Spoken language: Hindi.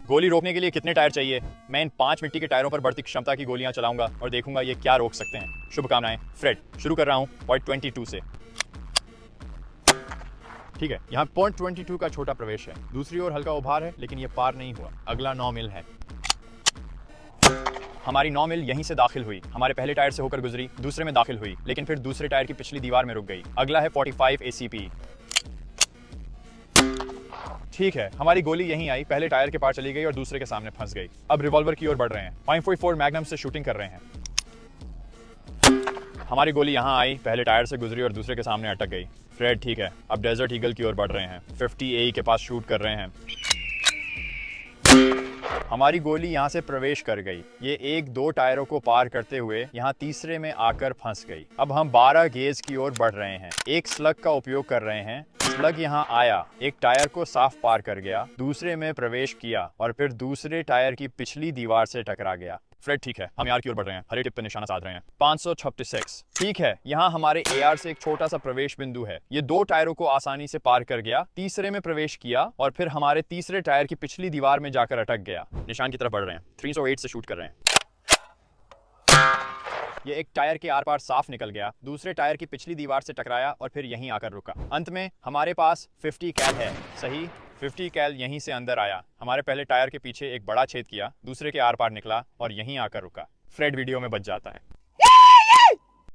गोली रोकने के लिए कितने टायर चाहिए? मैं इन 5 मिट्टी के टायरों पर बढ़ती क्षमता की गोलियां चलाऊंगा और देखूंगा ये क्या रोक सकते हैं। शुभकामनाएं फ्रेड। शुरू कर रहा हूं पॉइंट 22 से। ठीक है, यहाँ पॉइंट 22 का छोटा प्रवेश है, दूसरी ओर हल्का उभार है, लेकिन ये पार नहीं हुआ। अगला 9 मील है। हमारी 9 मील यहीं से दाखिल हुई, हमारे पहले टायर से होकर गुजरी, दूसरे में दाखिल हुई, लेकिन फिर दूसरे टायर की पिछली दीवार में रुक गई। अगला है 45 ACP। ठीक है, हमारी गोली यहीं आई, पहले टायर के पार चली गई और दूसरे के सामने फंस गई। अब रिवॉल्वर की ओर बढ़ रहे हैं, 5.4 मैग्नम से शूटिंग कर रहे हैं। हमारी गोली यहाँ आई, पहले टायर से गुजरी और दूसरे के सामने अटक गई। फ्रेड ठीक है, अब डेजर्ट ईगल की ओर बढ़ रहे हैं, 50 AE के पास शूट कर रहे हैं। हमारी गोली यहाँ से प्रवेश कर गई, ये 1-2 टायरों को पार करते हुए यहाँ तीसरे में आकर फंस गई। अब हम 12 गेज की ओर बढ़ रहे हैं, एक स्लग का उपयोग कर रहे हैं। स्लग यहाँ आया, एक टायर को साफ पार कर गया, दूसरे में प्रवेश किया और फिर दूसरे टायर की पिछली दीवार से टकरा गया। फ्रेड ठीक है, हम AR की ओर बढ़ रहे हैं, हरे टिप पे निशाना साध रहे हैं, 536। ठीक है, यहाँ हमारे AR से एक छोटा सा प्रवेश बिंदु है, ये 2 टायरों को आसानी से पार कर गया, तीसरे में प्रवेश किया और फिर हमारे तीसरे टायर की पिछली दीवार में जाकर अटक गया। निशान की तरफ बढ़ रहे हैं, 308 से शूट कर रहे हैं। ये एक टायर के आर पार साफ निकल गया, दूसरे टायर की पिछली दीवार से टकराया और फिर यहीं आकर रुका। अंत में हमारे पास 50 कैल है, सही 50 कैल यहीं से अंदर आया, हमारे पहले टायर के पीछे एक बड़ा छेद किया, दूसरे के आर पार निकला और यहीं आकर रुका। फ्रेड वीडियो में बच जाता है।